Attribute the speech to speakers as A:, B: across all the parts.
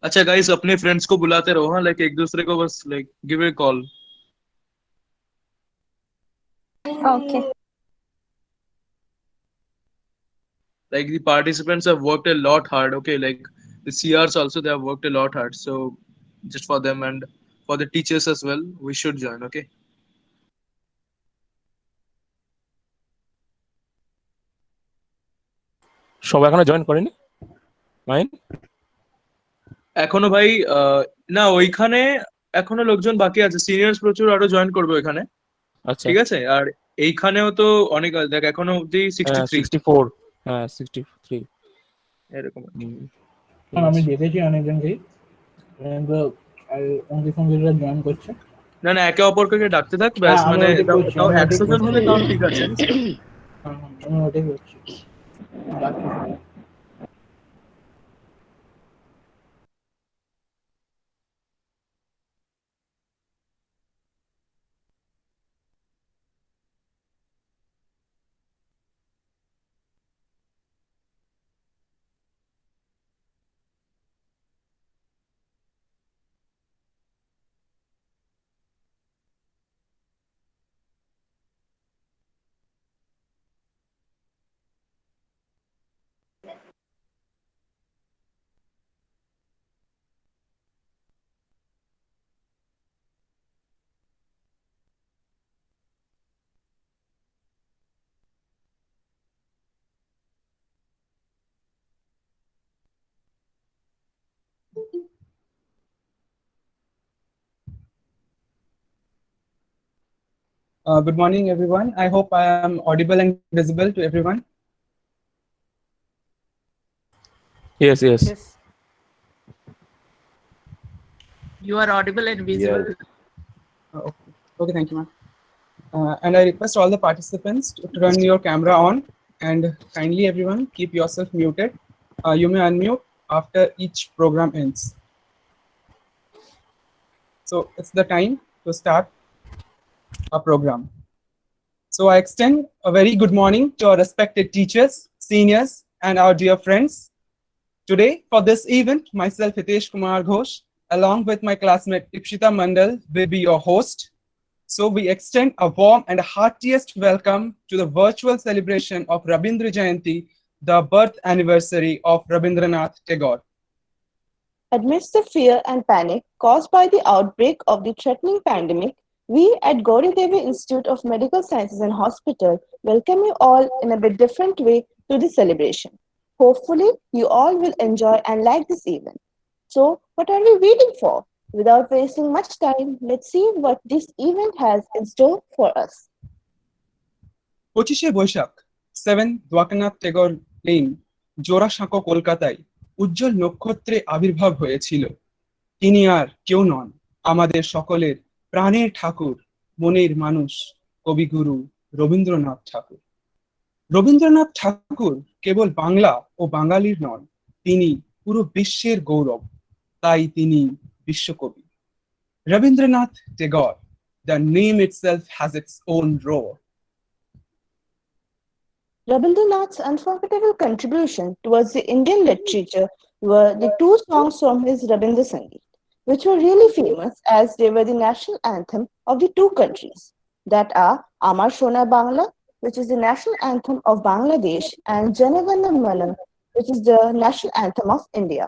A: अच्छा गाइस, अपने फ्रेंड्स को बुलाते रहो, हाँ, लाइक एक दूसरे को बस like give a call.
B: Okay.
A: Like the participants have worked a lot hard. Okay, like the CRs also, they have worked a lot hard. So just for them and for the teachers as well, we should join. Okay.
C: সবাই এখনো join করেনি mine.
A: এখনো ভাই না, ওইখানে এখনো লোকজন বাকি আছে, সিনিয়র্স প্রচুর আরো জয়েন করবে ওইখানে.
C: আচ্ছা।
A: ঠিক আছে, আর এইখানেও তো অনেক আছে, দেখ এখনো অব্দি 63
C: 64। হ্যাঁ 63।
A: এরকম.
C: ঠিক
D: আমি
C: আছে।
D: দেখেছি অনেকজনকেই, কিন্তু অঙ্কিত সঙ্গীতরা জয়েন করছে।
A: না না, একে অপরকে ডাকতে থাক ব্যাস,
D: হ্যাঁ, আমি
A: মানে
D: ওইটাই
A: তাও
D: করছি,
A: তাও
D: আমি ওইটাই
A: 100 জন
D: করছি।
A: হলে তাও ঠিক আছে.
D: হ্যাঁ, আমি ওইটাই করছি, ডাকছি সবাই।
E: Good morning, everyone. I hope I am audible and visible to everyone.
C: Yes yes.
F: Yes, you are audible and visible.
E: Okay, thank you, ma'am. And I request all the participants to turn your camera on, and kindly, everyone, keep yourself muted. You may unmute after each program ends. So it's the time to start our program. So I extend a very good morning to our respected teachers, seniors, and our dear friends. Today, for this event, myself, Hitesh Kumar Ghosh, along with my classmate Ipshita Mandal, will be your host. So we extend a warm and heartiest welcome to the virtual celebration of Rabindra Jayanti, the birth anniversary of Rabindranath Tagore.
B: Amidst the fear and panic caused by the outbreak of the threatening pandemic, we at Gauri Devi Institute of Medical Sciences and Hospital welcome you all in a bit different way to the celebration. Hopefully, you all will enjoy and like this event. So, what are we waiting for? Without wasting much time, let's see what this event has in store for us.
E: 25শে বৈশাখ 7 Dwarkanath Tagore lane, Jorasanko, কলকাতায় উজ্জ্বল নক্ষত্রে আবির্ভাব হয়েছিল। তিনি আর কেউ নন, আমাদের সকলের প্রাণের ঠাকুর, মনের মানুষ, কবিগুরু রবীন্দ্রনাথ ঠাকুর। রবীন্দ্রনাথ ঠাকুর কেবল বাংলা ও বাঙালির নন, তিনি পুরো বিশ্বের গৌরব, তাই তিনি বিশ্বকবি। Rabindranath Tagore, the name itself has its own roar.
B: Rabindranath's unforgettable contribution towards the Indian literature were the two songs from his Rabindra Sangeet, which were really famous as they were the national anthem of the two countries, that are Amar Shona Bangla, which is the national anthem of Bangladesh, and Jana Gana Mana, which is the national anthem of India.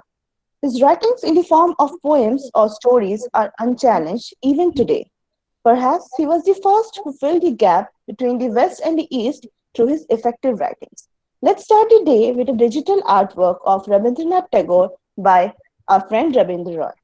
B: His writings in the form of poems or stories are unchallenged even today. Perhaps he was the first who filled the gap between the West and the East through his effective writings. Let's start the day with a digital artwork of Rabindranath Tagore by our friend Rabindra Roy.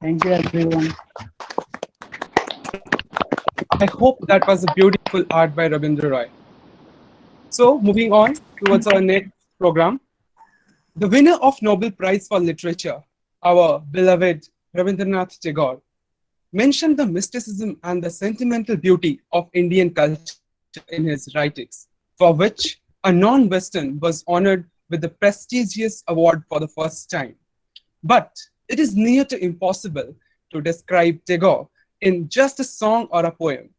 D: Thank you, everyone.
E: I hope that was a beautiful art by Rabindra Roy. So, moving on towards our next program. The winner of Nobel Prize for Literature, our beloved Rabindranath Tagore, mentioned the mysticism and the sentimental beauty of Indian culture in his writings, for which a non-Western was honored with the prestigious award for the first time. But it is near to impossible to describe Tagore in just a song or a poem.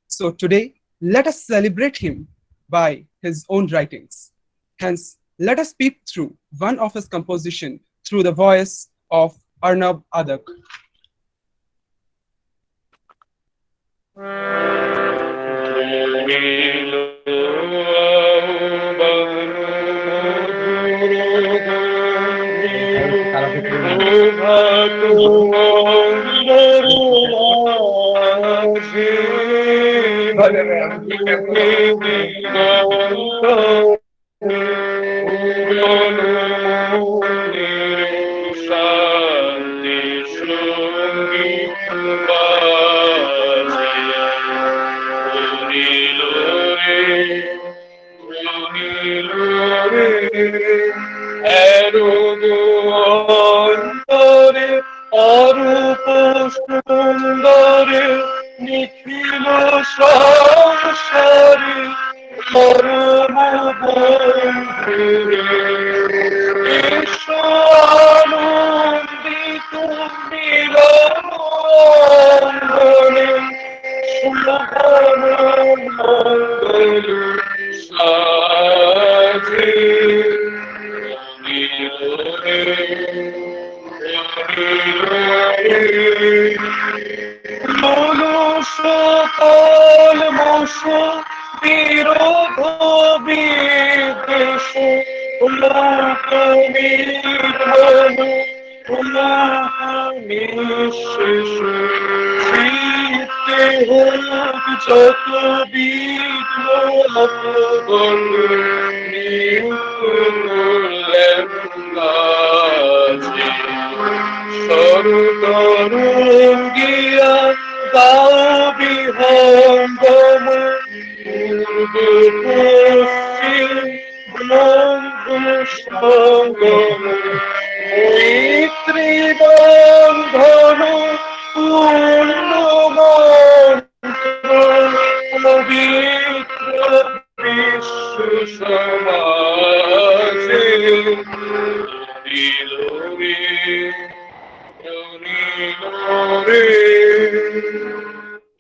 E: So today, let us celebrate him by his own writings. Hence, let us peep through one of his composition through the voice of Arnab Adak.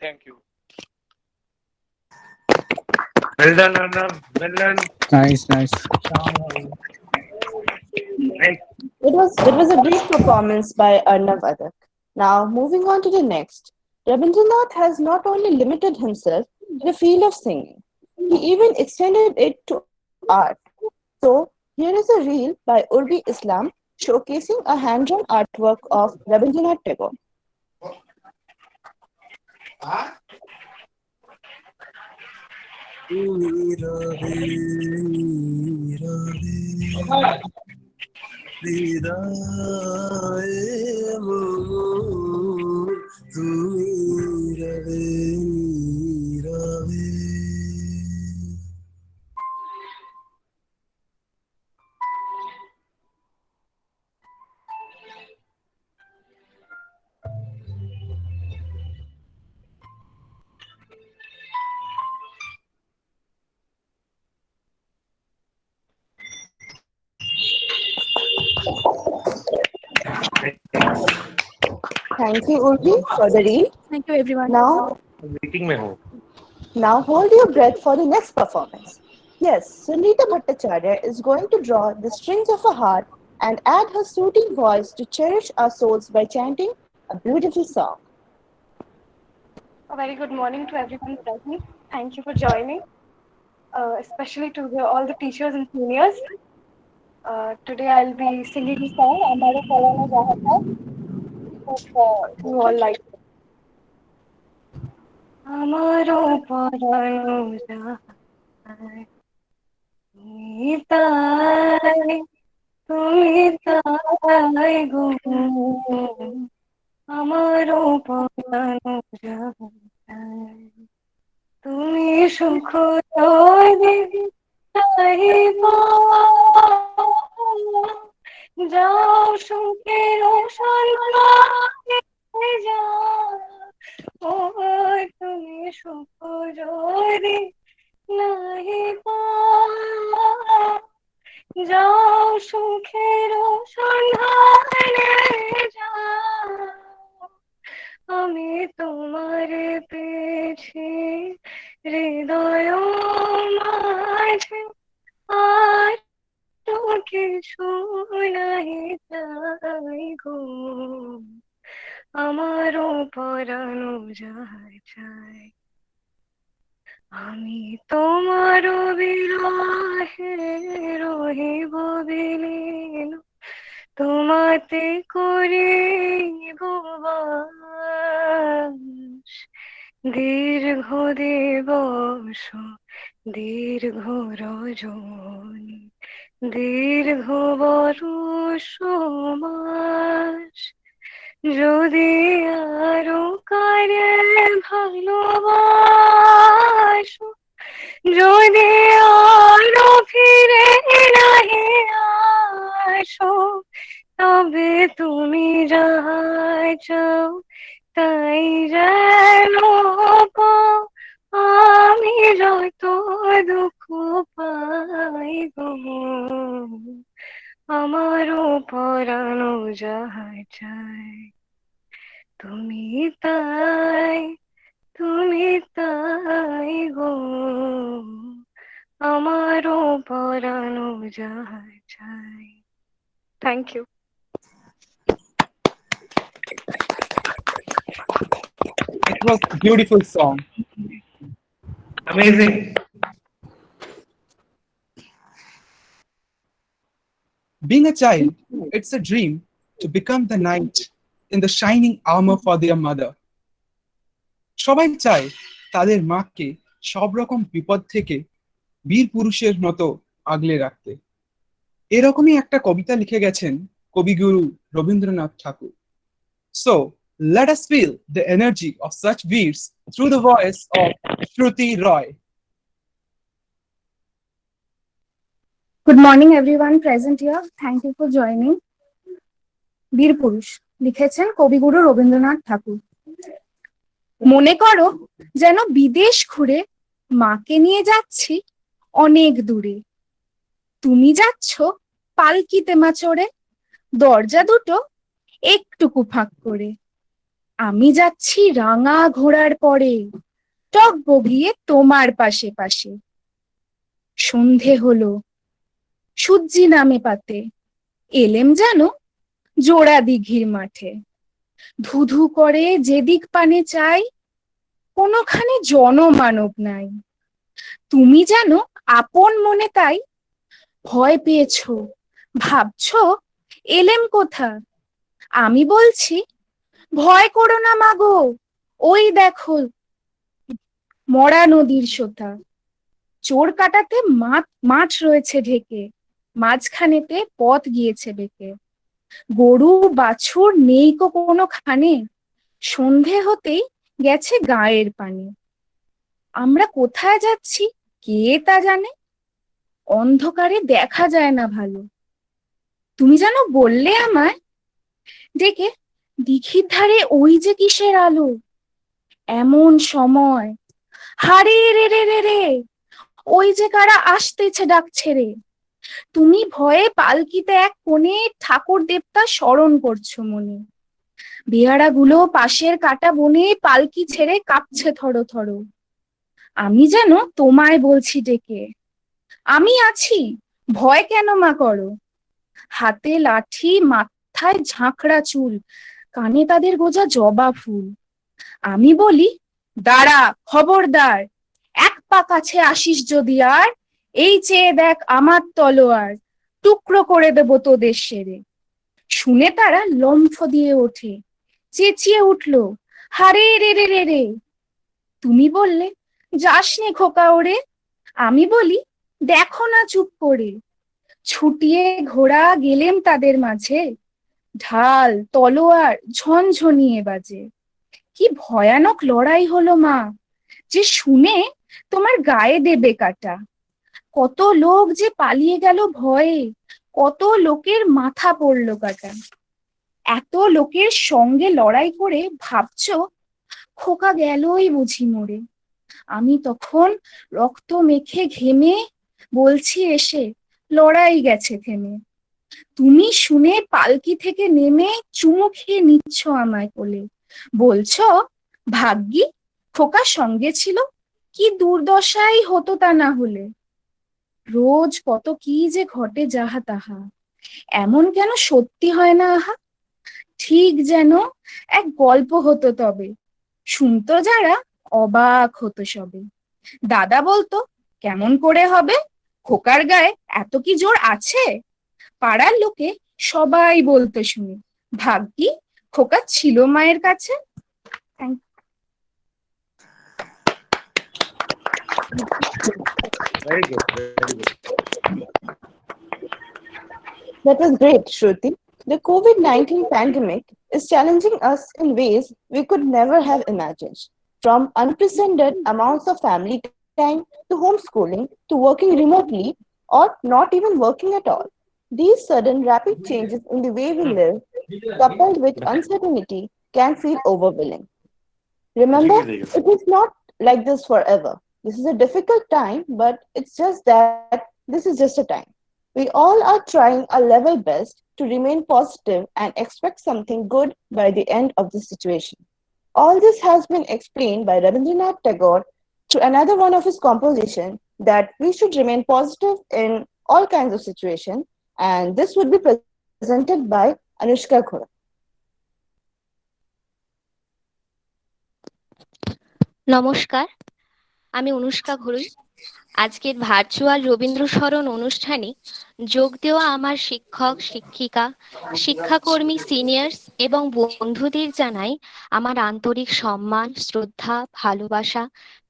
A: Thank you.
G: Well done, Arnav. Well done.
D: Nice, nice.
B: It was a great performance by Arnav Adak. Now, moving on to the next. Rabindranath has not only limited himself to the field of singing, he even extended it to art. So, here is a reel by Urbi Islam showcasing a hand-drawn artwork of Rabindranath Tagore. Thank you, Urbi, for the reel.
F: Thank you, everyone.
G: Meeting में हो.
B: Now hold your breath for the next performance. Yes, Sunita Bhattacharya is going to draw the strings of a harp and add her soothing voice to cherish our souls by chanting a beautiful song.
H: A very good morning to everyone present. Thank you for joining, especially to all the teachers and seniors. Today I'll be singing a song, Amara Kalana Jahata. Hope you all like it. Amaro parano jahata, Nitai, Tumitai go. সুখের সন্ধানে যাও, ও তুমি সুখ যদি নাহি পাও, যাও সুখের সন্ধানে যাও, আমি তোমারে পেয়েছি হৃদয় মাঝে, আর তো কিছু নাহি চাই গো, আমারও পরানো যায় চাই। আমি তোমার বিরহে রহিব বিলীন, তোমাতে করিব বাস, দীর্ঘ দিবস দীর্ঘ রজনী দীর্ঘ বরষ মাস, যদি আরো কারে ভালোবাসো, যদি আরো ফিরে নাহি আসো, তবে তুমি যাহা চাও তাই যেন পাও, আমি যত দুঃখ পাই গো, আমারও পরানো যাহা চাই, তুমি তাই গো, আমারও পরানো যাহা চাই। Thank you.
E: It was a beautiful song.
G: Amazing.
E: Being a child, it's a dream to become the knight in the shining armor for their mother. সবাই চায় তাদের মাকে সব রকম বিপদ থেকে বীর পুরুষের মতো আগলে রাখতে। এরকমই একটা কবিতা লিখে গেছেন কবিগুরু রবীন্দ্রনাথ ঠাকুর। So let us feel the energy of such veers through the voice of Shruti Roy.
I: Good morning everyone present here. Thank you for joining. বীর পুরুষ লিখেছেন কবিগুরু রবীন্দ্রনাথ ঠাকুর। মনে করো যেন বিদেশ ঘুরে মাকে নিয়ে যাচ্ছি অনেক দূরে, তুমি যাচ্ছ পালকিতে মা চড়ে, দরজা দুটো একটুকু ফাঁক করে, আমি যাচ্ছি রাঙা ঘোড়ার পরে, টক বগিয়ে তোমার পাশে পাশে। সন্ধে হলো, সূর্যি নামে পাতে, এলেম যেন জোড়া দিঘির মাঠে, ধুধু করে যেদিক পানে চাই, কোনোখানে জনমানব নাই, তুমি যেন আপন মনে তাই, ভয় পেয়েছো ভাবছো এলেম কোথা, আমি বলছি ভয় করো না মাগো, ওই দেখো মরা নদীর সোতা, চোর কাটাতে মাঠ রয়েছে ঢেকে, মাঝখানেতে পথ গিয়েছে বেঁকে, গরু বাছুর নেই কো কোনোখানে, সন্ধে হতেই গেছে গায়ের পানে। আমরা কোথায় যাচ্ছি কে তা জানে, অন্ধকারে দেখা যায় না ভালো, তুমি যেন বললে আমায় ডেকে, দিঘির ধারে ওই যে কিসের আলো, এমন সময় হারে রে রে রে রে, ওই যে কারা আসতেছে ডাকছে রে, তুমি ভয়ে পালকিতে এক কোণে ঠাকুর দেবতা স্মরণ করছো মনে, বেয়ারাগুলো পাশের কাটা বনে পালকি ছেড়ে কাঁপছে থরো থরো, আমি যেন তোমায় বলছি ডেকে, আমি আছি ভয় কেন মা করো, হাতে লাঠি মাথায় ঝাঁকড়া চুল, কানে তাদের গোজা জবা ফুল, আমি বলি দাঁড়া খবরদার, এক পা কাছে আসিস যদি আর, এই চেয়ে দেখ আমার তলোয়ার, টুকরো করে দেবো তোদের সেরে। শুনে তারা লম্ফ দিয়ে ওঠে, চেঁচিয়ে উঠলো হারে রে রে রে রে, তুমি বললে যাসনে খোকা ওরে, আমি বলি দেখো না চুপ করে, ছুটিয়ে ঘোড়া গেলেম তাদের মাঝে, ঢাল তলোয়ার ঝনঝনিয়ে বাজে, কি ভয়ানক লড়াই হলো মা, যে শুনে তোমার গায়ে দেবে কাটা, কত লোক যে পালিয়ে গেল ভয়ে, কত লোকের মাথা পড়লো কাটা। এত লোকের সঙ্গে লড়াই করে ভাবছো খোকা গেলই বুঝি মরে। আমি তখন রক্ত মেখে ঘেমে বলছি এসে লড়াই গেছে থেমে। তুমি শুনে পালকি থেকে নেমে চুমু খেয়ে নিচ্ছ আমায় কোলে, বলছো ভাগ্যি খোকা সঙ্গে ছিল, কি দুর্দশাই হতো তা না হলে। রোজ কত কি যে ঘটে যাহা তাহা, এমন কেন সত্যি হয় না আহা। ঠিক যেন এক গল্প হতো তবে, শুনতো যারা অবাক হতো সবে। দাদা বলতো কেমন করে হবে, খোকার গায়ে এত কি জোর আছে। পাড়ার লোকে সবাই বলতো শুনে, ভাগ্যি খোকা ছিল মায়ের কাছে। Thank you.
G: Very good, very good.
B: That was great, Shruti. The COVID-19 pandemic is challenging us in ways we could never have imagined. From unprecedented amounts of family time to homeschooling to working remotely or not even working at all. These sudden rapid changes in the way we live, coupled with uncertainty, can feel overwhelming. Remember, it is not like this forever. This is a difficult time, but it's just that this is just a time. We all are trying our level best to remain positive and expect something good by the end of this situation. All this has been explained by Rabindranath Tagore through another one of his compositions that we should remain positive in all kinds of situations, and this would be presented by Anushka Khura.
J: নমস্কার, আমি অনুষ্কা ঘরুই। আজকের virtual Rabindra স্মরণ অনুষ্ঠানে যোগ দেওয়া আমার শিক্ষক, শিক্ষিকা, শিক্ষাকর্মী, সিনিয়র্স এবং বন্ধুদের জানাই আমার আন্তরিক সম্মান, শ্রদ্ধা, ভালোবাসা,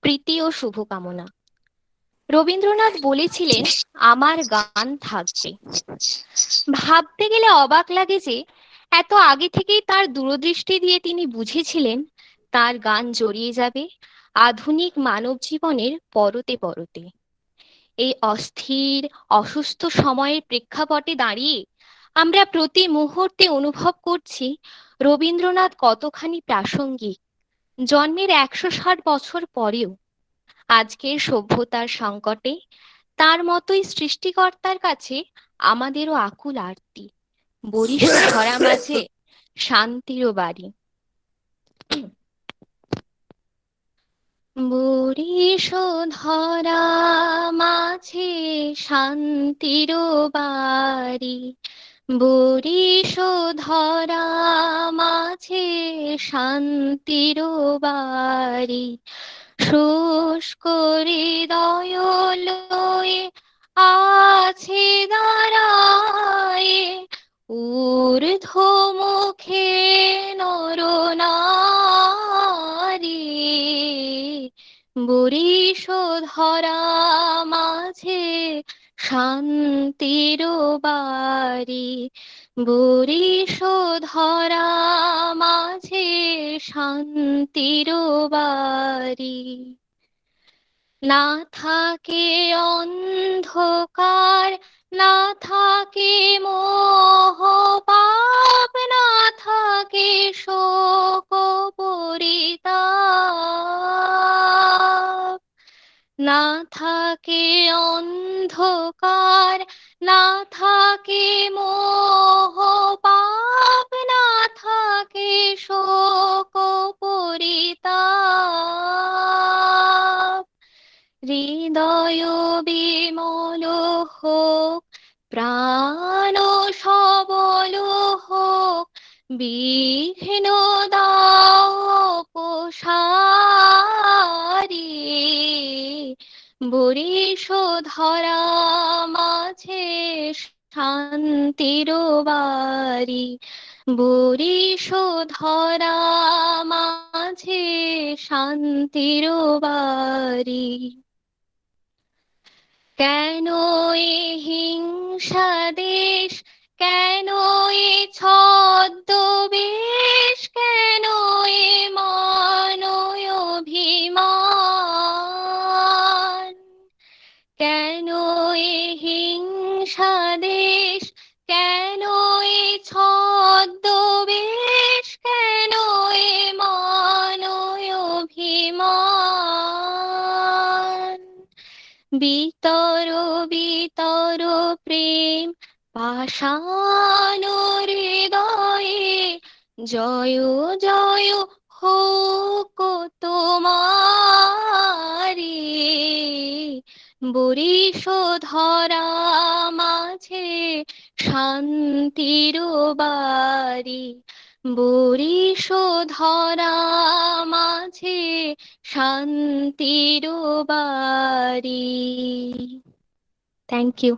J: প্রীতি ও শুভকামনা। রবীন্দ্রনাথ বলেছিলেন আমার গান থাকবে। ভাবতে গেলে অবাক লাগে যে এত আগে থেকেই তার দূরদৃষ্টি দিয়ে তিনি বুঝেছিলেন তার গান জড়িয়ে যাবে আধুনিক মানব জীবনের পরতে পরতে। এই অস্থির অসুস্থ সময়ের প্রেক্ষাপটে দাঁড়িয়ে আমরা প্রতি মুহূর্তে অনুভব করছি রবীন্দ্রনাথ কতখানি প্রাসঙ্গিক। জন্মের 160 বছর পরেও আজকের সভ্যতার সংকটে তার মতোই সৃষ্টিকর্তার কাছে আমাদেরও আকুল আরতি। বরিশ ধরা মাঝে শান্তিরও বাড়ি। বরিশ ধরা মাঝে শান্তির বাড়ি, বরিশ ধরা মাঝে শান্তির বাড়ি, শুষ্ক হৃদয় লয়ে আছে দাঁড়ায়ে, ঊর্ধ্ব মুখে নরনারী। বরিশ ধরা মাঝে শান্তির বাড়ি, বরিশ ধরা মাঝে শান্তির বাড়ি। না থাকে অন্ধকার, না থাকে মোহ পাপ, না থাকে শোক পরিতাপ। না থাকে অন্ধকার, না থাকে মোহ পাপ, না থাকে শোক পরিতাপ। হৃদয় বিমল হোক, প্রাণ সবল হোক, বিঘ্ন দাও প্রসারী। বরিশ ধরা মাঝে শান্তির বাড়ি, বরিশ ধরা মাঝে শান্তির বাড়ি। কেন এ হিংসা দেশ, কেন এ ছদ্মবেশ, কেন এ মানয় অভিমান, কেন এ হিংসা দেশ, দেশ, কেন এ ছদ্মবেশ, কেন এ মানয় অভিমান। বিতর বিতর প্রেম পাষাণ হৃদয়ে, জয় জয় হোক তোমারি। বরিশ ধরা মাঝে শান্তির বাড়ি, বরিশ ধরা মাঝে শান্তির বাড়ি। Thank you.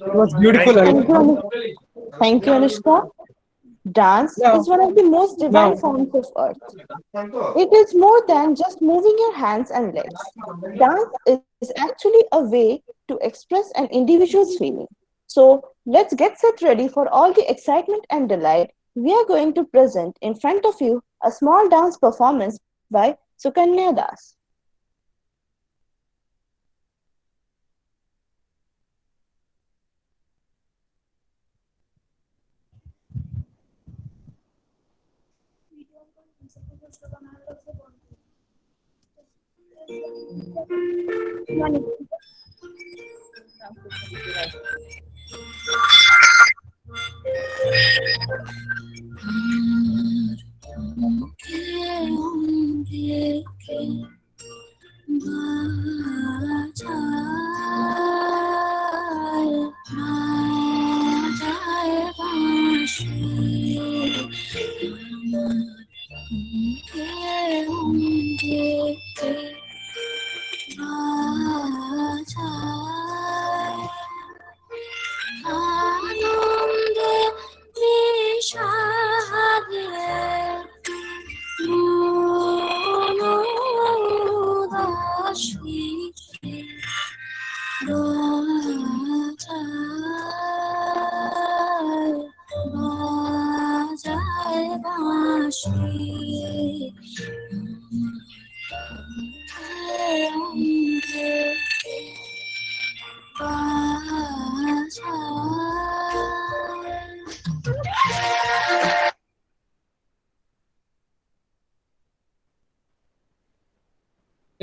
E: It was beautiful.
B: Thank you, Anushka. Dance
E: Yeah.
B: is one of the most divine
E: Now-
B: forms of art. It is more than just moving your hands and legs. Dance is actually a way to express an individual's feeling. So let's get set ready for all the excitement and delight. We are going to present in front of you a small dance performance by Sukanya Das.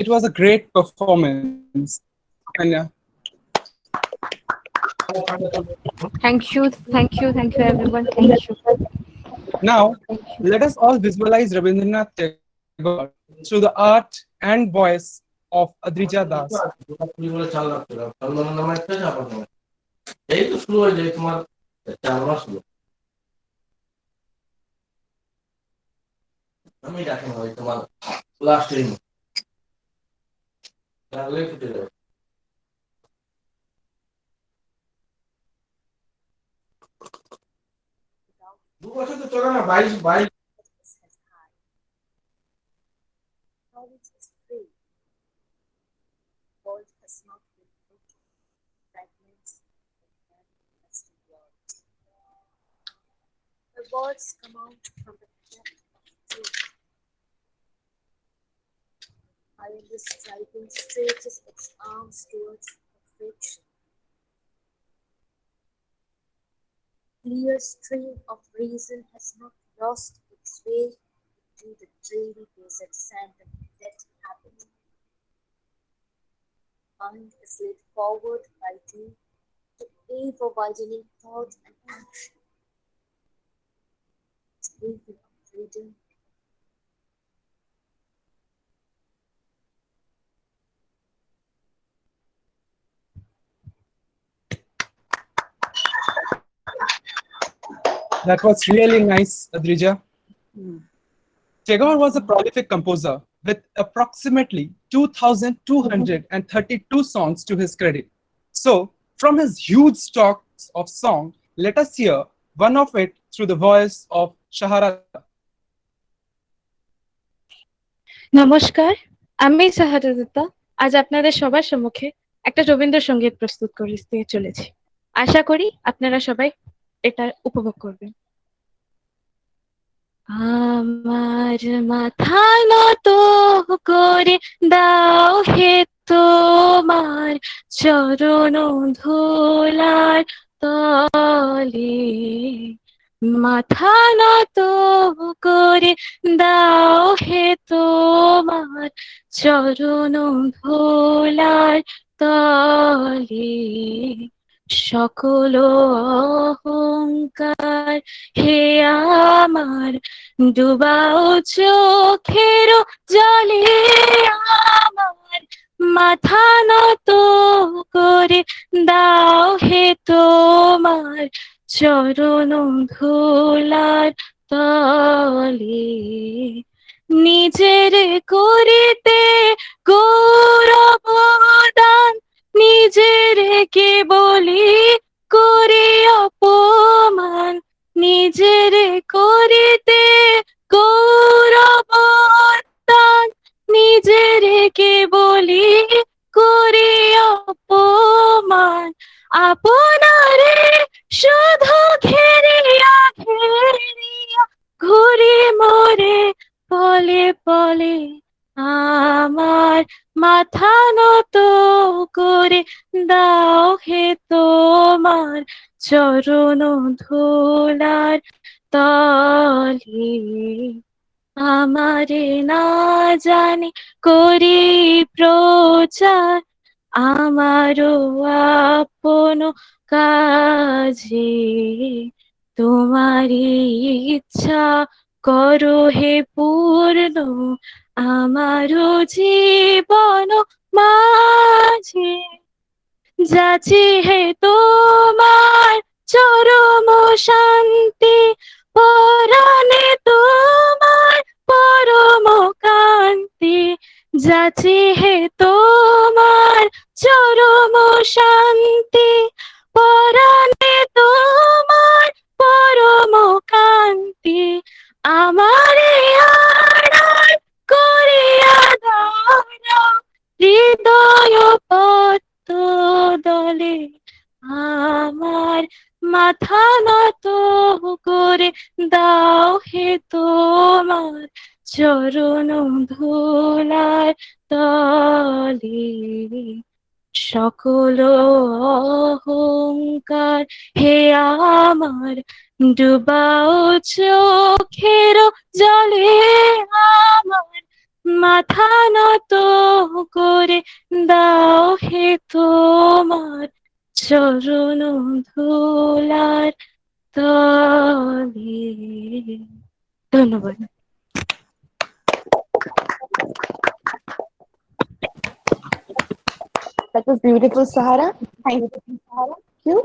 E: It was a great performance. And
J: Thank you everyone. Thank you.
E: now, let us all visualize Rabindranath Tagore through the art and voice of Adrija Das.
G: এই তো শুরু হয়ে যায় তোমার 4 মাস হলো আমি ডাকি না ওই তোমার লাস্ট টাইম তাহলে ফুটে যাবে দু বছর তো চলে না 22
K: The words come out from the depth of truth. Iron is striving stretches its arms towards perfection. Clear stream of reason has not lost its way into the dreary desert sand of that habit. Mind is led forward by thee to ever widening thought and action. Haven of freedom.
E: That was really nice, Adrija. Tagore was a prolific composer with approximately 2,232 songs to his credit. So, from his huge stocks of song, let us hear one of it through the voice of Shaharada.
L: নমস্কার, আমি শাহাদাত। আজ আপনাদের সবার সম্মুখে একটা রবীন্দ্রসঙ্গীত প্রস্তুত করতে চলেছি। আশা করি আপনারা সবাই এটা উপভোগ করবেন। আমার মাথা নত করে দাও হে তোমার চরণ ধুলার তলে, মাথা নত করে দাও হে তোমার চরণ ধুলার তলে, সকল অহংকার হে আমার ডুবাও চোখের জলে, আমার মাথা নত করে দাও হে তোমার চরণ ধুলার তলে, নিজের করিতে গৌরব দান, নিজের কে বলি করি অপমান, নিজের করিতে গৌরব দান, নিজের কে বলি করি অপমান, আপনারে শুধু ঘেরিয়া ঘেরিয়া ঘুরি মোরে পলে পলে, আমার মাথা নত করে দাও হে তোমার চরণ ধুলার তলে, আমারে না জানি করি প্রচার, আমারও আপন কাজে, তোমারই ইচ্ছা করো হে পূর্ণ আমারও জীবন মাঝে, যাচি হে তোমার চরম শান্তি, পরাণে তোমার পরম কান্তি, যাচি হে তোমার চরম শান্তি, পরাণে তোমার পরম কান্তি, আমারে আড়াল করিয়া দাও হৃদয় পদ্ম দলে, আমার মাথা নত করে দাও হে তোমার চরণ ধুলার তলে, সকল অহংকার হে আমার ডুবাও চোখের জলে, আমার মাথা নত করে দাও হে তোমার চরণ ধুলার তলে। ধন্যবাদ।
B: That was beautiful, Sahara. Thank you.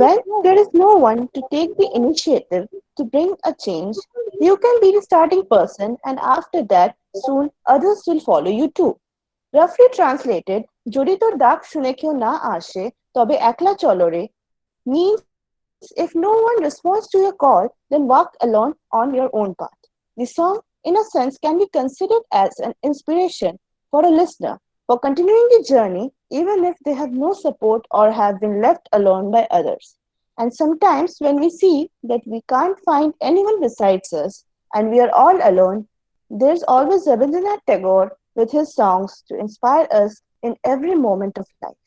B: When there is no one to take the initiative to bring a change, you can be the starting person, and after that, soon others will follow you too. Roughly translated, যদি তোর ডাক শুনে কেউ না আসে তবে একলা চলো রে means if no one responds to your call, then walk alone on your own path. The song, in a sense, can be considered as an inspiration for a listener for continuing the journey even if they have no support or have been left alone by others. And sometimes when we see that we can't find anyone besides us and we are all alone, there's always Rabindranath Tagore with his songs to inspire us in every moment of life.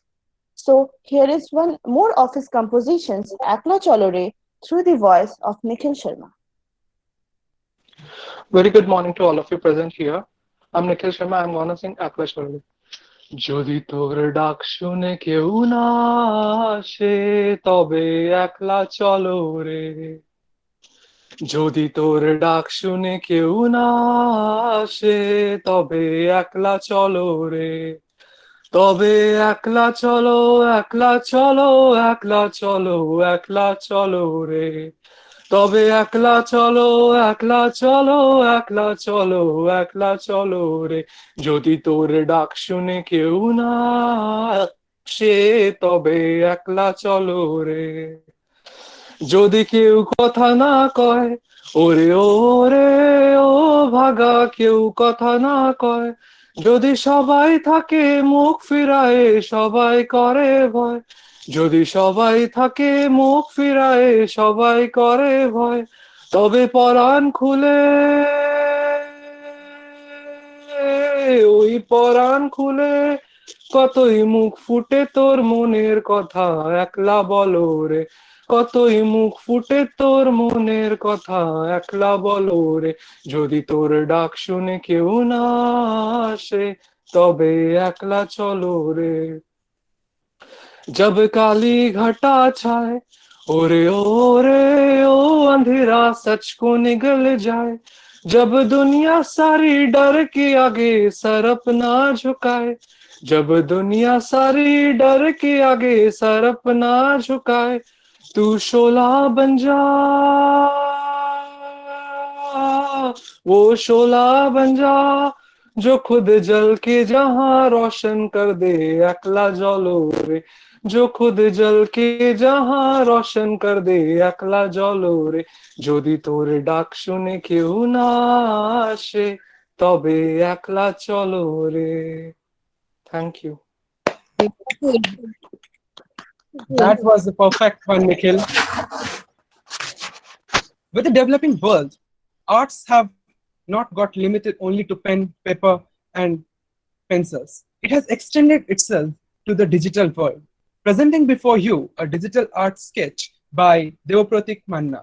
B: So here is one more of his compositions, Akla Cholore, through the voice of Nikhil Sharma.
M: Very good morning to all of you present here. I'm Nikhil Sharma. I'm gonna sing Akla Cholore. যদি তোর ডাক শুনে কেউ না আসে তবে একলা চলো রে, যদি তোর ডাক শুনে কেউ না আসে তবে একলা চলো রে, তবে একলা চলো একলা চলো একলা চলো একলা চলো রে, তবে একলা চলো একলা চলো একলা চলো একলা চলো রে, যদি তোর ডাক শুনে কেউ না সে তবে একলা চলো রে, যদি কেউ কথা না কয় ওরে ওরে ও ভাগা কেউ কথা না কয়, যদি সবাই থাকে মুখ ফিরায়ে সবাই করে ভয়, যদি সবাই থাকে মুখ ফিরায়ে সবাই করে ভয়, তবে পরাণ খুলে, ওই পরাণ খুলে কতই মুখ ফুটে তোর মনের কথা একলা বলো রে, কতই মুখ ফুটে তোর মনের কথা একলা বলো রে, যদি তোর ডাক শুনে কেউ না আসে তবে একলা চলো রে। जब काली घटा छाए ओरे ओ अंधेरा सच को निगल जाए, जब दुनिया सारी डर के आगे सर अपना झुकाए, जब दुनिया सारी डर के आगे सर अपना झुकाए, तू शोला बन जा, वो शोला बन जा जो खुद जल के जहां रोशन कर दे একলা জ্বলো রে, जो खुद जल के जहां रोशन कर दे একলা জ্বলো রে, যদি তোর ডাক শুনে কেউ না আসে তবে একলা চলো রে। Thank you.
E: That was the perfect one, Nikhil. With the developing world, arts have not got limited only to pen, paper, and pencils. It has extended itself to the digital world. Presenting before you a digital art sketch by Devapratik Manna.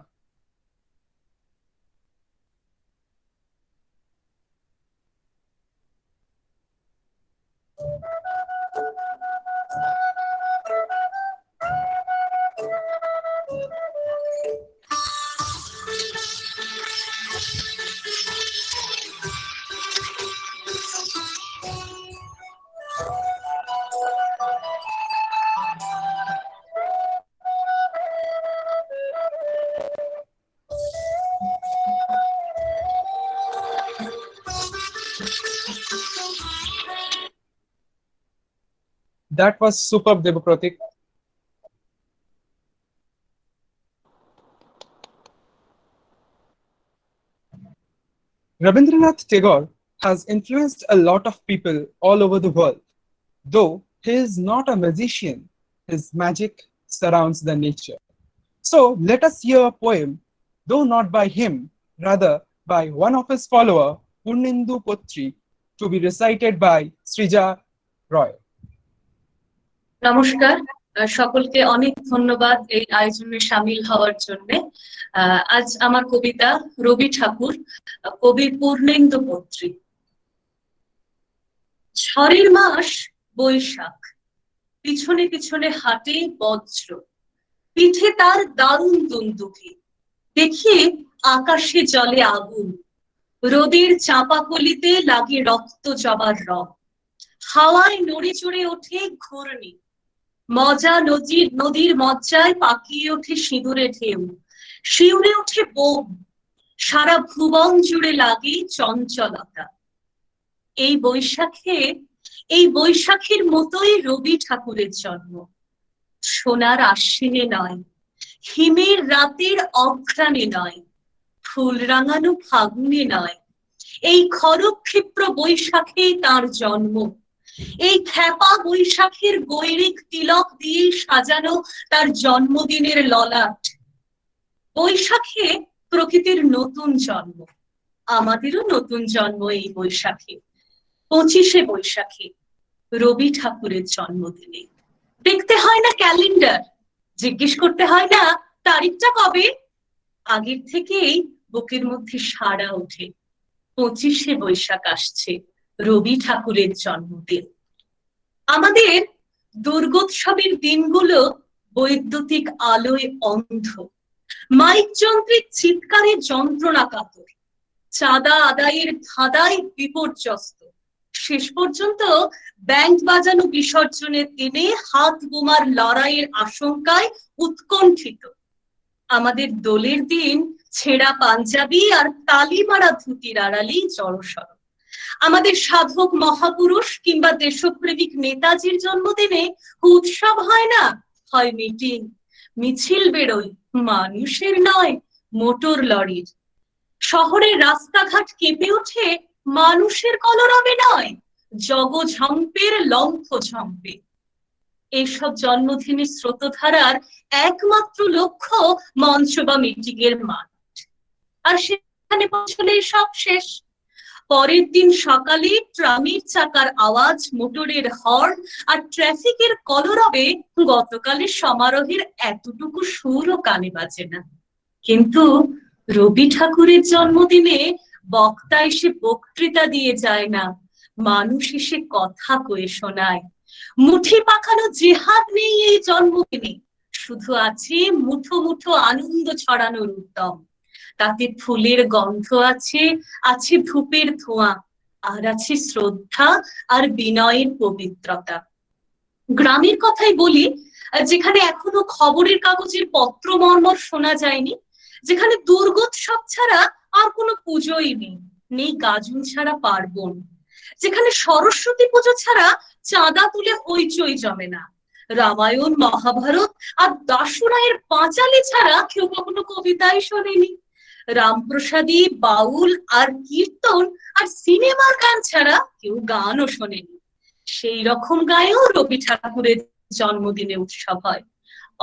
E: That was superb, Devapratik. Rabindranath Tagore has influenced a lot of people all over the world. Though he is not a magician, his magic surrounds the nature. So let us hear a poem, though not by him, rather by one of his followers, Purnindu Putri, to be recited by Srija Roy.
N: নমস্কার, সকলকে অনেক ধন্যবাদ এই আয়োজনে শামিল হওয়ার জন্য। আজ আমার কবিতা রবি ঠাকুর, কবি পূর্ণেন্দু পত্রী। ঝড়ের মাস বৈশাখ, পিছনে পিছনে হাঁটে বজ্র, পিঠে তার দারুণ দুন্দুকি, দেখি আকাশে জলে আগুন, রোদের চাঁপাকলিতে লাগে রক্ত জবার রং, হাওয়ায় নড়ে চড়ে ওঠে ঘূর্ণি, মজা নদীর মজ্জায় পাকিয়ে ওঠে সিঁদুরে ঢেউ, শিউরে ওঠে বোম, সারা ভুবন জুড়ে লাগে চঞ্চলতা। এই বৈশাখের মতোই রবি ঠাকুরের জন্ম। সোনার আশ্বিনে নয়, হিমের রাতের অঘ্রাণে নয়, ফুল রাঙানো ফাগুনে নয়, এই খরক্ষিপ্র বৈশাখেই তার জন্ম। এই খ্যাপা বৈশাখের গৈরিক তিলক দিয়ে সাজানো তার জন্মদিনের ললাট। বৈশাখে প্রকৃতির নতুন জন্ম, আমাদেরও নতুন জন্ম এই বৈশাখে। 25শে বৈশাখে রবি ঠাকুরের জন্মদিনে দেখতে হয় না ক্যালেন্ডার, জিজ্ঞেস করতে হয় না তারিখটা কবে, আগের থেকেই বুকের মধ্যে সাড়া ওঠে, 25শে বৈশাখ আসছে, রবি ঠাকুরের জন্মদিন। আমাদের দুর্গোৎসবের দিনগুলো বৈদ্যুতিক আলোয় অন্ধ, মাইক যন্ত্রের চিৎকারে যন্ত্রণা কাতর, চাঁদা আদায়ের ধাঁধায় বিপর্যস্ত, শেষ পর্যন্ত ব্যান্ড বাজানো বিসর্জনের দিনে হাত বোমার লড়াইয়ের আশঙ্কায় উৎকণ্ঠিত। আমাদের দোলের দিন ছেঁড়া পাঞ্জাবি আর তালি মারা ধুতির আড়ালেই জড়সড়। আমাদের সাধক মহাপুরুষ কিংবা দেশপ্রেমিক নেতাজির জন্মদিনে উৎসব হয় না, হয় মিটিং, মিছিল বেরোয় মানুষের নয় মোটর লরির। শহরের রাস্তাঘাট কেঁপে ওঠে মানুষের কলরবে নয়, জগঝম্পের লম্ফ ঝম্পে। এইসব জন্মদিনের স্রোতধারার একমাত্র লক্ষ্য মঞ্চ বা মিটিং এর মাঠ। আর সেখানে পৌঁছলে সব শেষ। পরের দিন সকালে ট্রামের চাকার আওয়াজ, মোটরের হর্ন আর ট্রাফিকের কলরবে গতকালের সমারোহের এতটুকু সুরও কানে বাজে না। কিন্তু রবি ঠাকুরের জন্মদিনে বক্তা এসে বক্তৃতা দিয়ে যায় না, মানুষ এসে কথা কয়ে শোনায়। মুঠি পাখানো জেহাদ নেই এই জন্মদিনে, শুধু আছে মুঠো মুঠো আনন্দ ছড়ানোর উদ্যম। তাতে ফুলের গন্ধ আছে, আছে ধূপের ধোঁয়া, আর আছে শ্রদ্ধা আর বিনয়ের পবিত্রতা। গ্রামের কথাই বলি, যেখানে এখনো খবরের কাগজের পত্র মর্মর শোনা যায়নি, যেখানে দুর্গোৎসব ছাড়া আর কোনো পুজোই নেই, নেই গাজন ছাড়া পার্বণ, যেখানে সরস্বতী পুজো ছাড়া চাঁদা তুলে হইচই জমে না, রামায়ণ মহাভারত আর দাসুরায়ের পাঁচালী ছাড়া কেউ কখনো কবিতাই শোনেনি, রামপ্রসাদী, বাউল আর কীর্তন আর সিনেমার গান ছাড়া কেউ গানও শোনেনি, সেই রকম গায়েও রবি ঠাকুরের জন্মদিনে উৎসব হয়।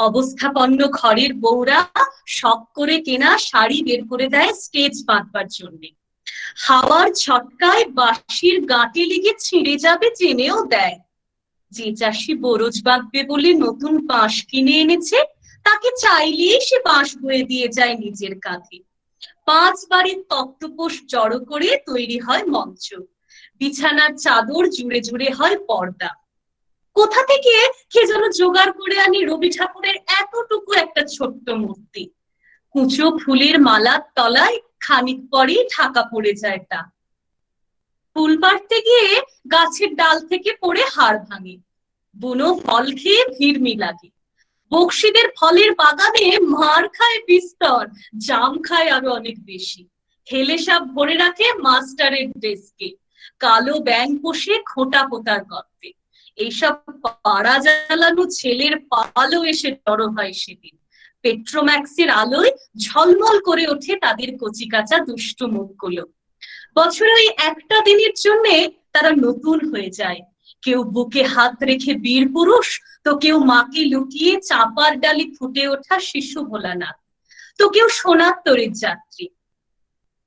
N: অবস্থাপন্ন ঘরের বউরা শখ করে কেনা শাড়ি বের করে দেয় স্টেজ বাঁধবার জন্য, হাওয়ার ছটকায় বাঁশির গাঁটে লেগে ছিঁড়ে যাবে জেনেও দেয়। যে চাষি বরজ বাঁধবে বলে নতুন বাঁশ কিনে এনেছে, তাকে চাইলেই সে বাঁশ বয়ে দিয়ে যায় নিজের কাঁধে। 5 বাড়ির তক্তপোষ জড়ো করে তৈরি হয় মঞ্চ, বিছানার চাদর জুড়ে জুড়ে হয় পর্দা। কোথা থেকে কে যেন জোগাড় করে আনি রবি ঠাকুরের এতটুকু একটা ছোট্ট মূর্তি। কুঁচো ফুলের মালার তলায় খানিক পরেই ঢাকা পড়ে যায় তা। ফুল পাড়তে গিয়ে গাছের ডাল থেকে পড়ে হাড় ভাঙে, বুনো ফল খেয়ে ভিড়মি লাগে, বকশিদের ফলের বাগানে মার খায় বিস্তর, জাম খায় আরো অনেক বেশি, হেলে সাপ ভরে রাখে মাস্টারের ডেস্কে, কালো ব্যাং পোষে খোঁটা পোতার গর্তে। এইসব পাড়া জ্বালানো ছেলের পালও এসে জড়ো হয় সেদিন। পেট্রোম্যাক্সের আলোয় ঝলমল করে ওঠে তাদের কচিকাঁচা দুষ্টু মুখগুলো। বছরে ওই একটা দিনের জন্য তারা নতুন হয়ে যায়। কেউ বুকে হাত রেখে বীর পুরুষ, তো কেউ মাকে লুকিয়ে চাপার ডালি ফুটে ওঠা শিশু ভোলানাথ, তো কেউ সোনার তরীর যাত্রী।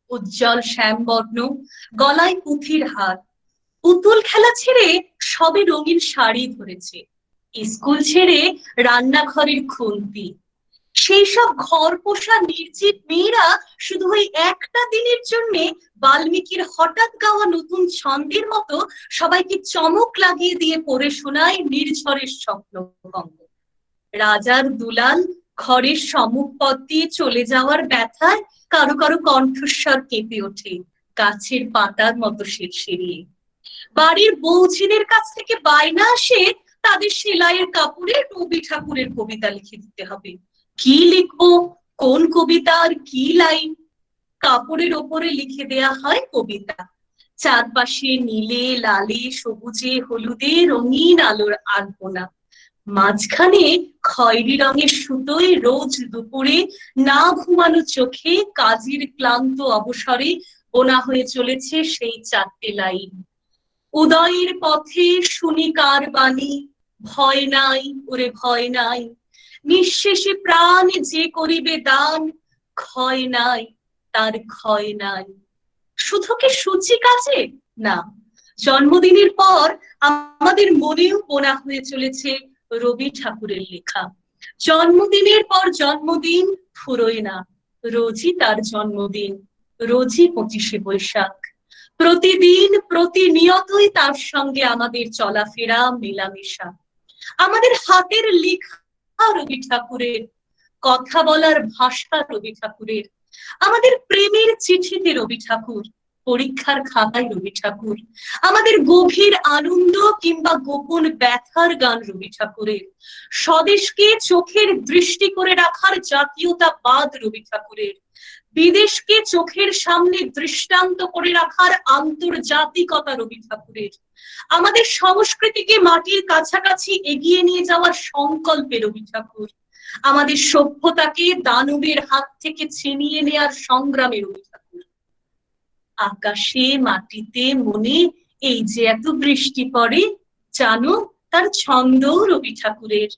N: উজ্জ্বল শ্যামবর্ণ, গলায় পুঁথির হার, পুতুল খেলা ছেড়ে সবে রঙিন শাড়ি ধরেছে, স্কুল ছেড়ে রান্নাঘরের খুন্তি। সেই সব ঘর পোষা নির্জীব মেয়েরা শুধু ওই একটা দিনের জন্য বাল্মীকির হঠাৎ গাওয়া নতুন ছন্দের মতো সবাইকে চমক লাগিয়ে দিয়ে পড়ে শোনায় নির্ঝরের স্বপ্নভঙ্গ। রাজার দুলাল ঘরের সম্মুখ পথ দিয়ে চলে যাওয়ার ব্যথায় কারো কারো কণ্ঠস্বর কেঁপে ওঠে গাছের পাতার মতো শিরশিরিয়ে। বাড়ির বৌঝিদের কাছ থেকে বায়না আসে তাদের সেলাইয়ের কাপড়ে রবি ঠাকুরের কবিতা লিখে দিতে হবে। কি লিখবো, কোন কবিতা আর কি লাইন? কাপড়ের ওপরে লিখে দেয়া হয় কবিতা, চারপাশে নীলে লালে সবুজে হলুদে রঙিন আলোর আলপনা, মাঝখানে খয়েরি রঙের সুতোয় রোজ দুপুরে না ঘুমানো চোখে কাজের ক্লান্ত অবসরে বোনা হয়ে চলেছে সেই 4টে লাইন। উদয়ের পথে শুনি কার বাণী, ভয় নাই ওরে ভয় নাই, নিঃশেষে প্রাণ যে করিবে দান, ক্ষয় নাই তার ক্ষয় নাই। শুধু কি সূচি কাজে? না, জন্মদিনের পর আমাদের মনেও বোনা হয়ে চলেছে রবি ঠাকুরের লেখা। জন্মদিনের পর জন্মদিন ফুরোয় না, রোজই তার জন্মদিন, রোজই 25শে বৈশাখ। প্রতিদিন প্রতিনিয়তই তার সঙ্গে আমাদের চলাফেরা মেলামেশা। আমাদের হাতের লেখা রবি ঠাকুরের, কথা বলার ভাষা রবি ঠাকুরের, আমাদের প্রেমের চিঠিতে রবি ঠাকুর, পরীক্ষার খাতায় রবি ঠাকুর, আমাদের গভীর আনন্দ কিংবা গোপন ব্যথার গান রবি ঠাকুরের, স্বদেশকে চোখের দৃষ্টি করে রাখার জাতীয়তাবাদ রবি ঠাকুরের, বিদেশকে চোখের সামনে দৃষ্টান্ত করে রাখার আন্তর্জাতিকতা রবি ঠাকুরের, আমাদের সংস্কৃতিকে মাটির কাছাকাছি এগিয়ে নিয়ে যাওয়ার সংকল্পে রবি ঠাকুর, আমাদের সভ্যতাকে দানবের হাত থেকে ছিনিয়ে নেয়ার সংগ্রামে রবি ঠাকুর। আকাশে মাটিতে মনে এই যে এত বৃষ্টি পড়ে, জানো তার ছন্দও রবি ঠাকুরের।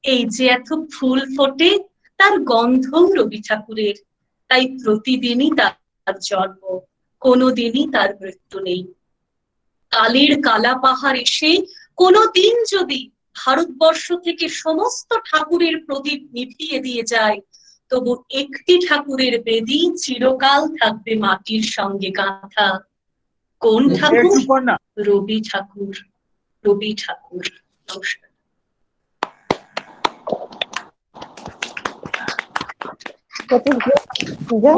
N: এই যে এত ফুল ফোটে, তার গন্ধও রবি ঠাকুরের। তাই প্রতিদিনই তার জন্ম, কোনোদিনই তার মৃত্যু নেই। কালের কালা পাহাড় এসে কোনোদিন যদি ভারতবর্ষ থেকে সমস্ত ঠাকুরের প্রদীপ নিভিয়ে দিয়ে যায়, তবু একটি ঠাকুরের বেদী চিরকাল থাকবে মাটির সঙ্গে গাঁথা। কোন ঠাকুর? রবি ঠাকুর। রবি ঠাকুর। নমস্কার।
B: That is great. Pooja.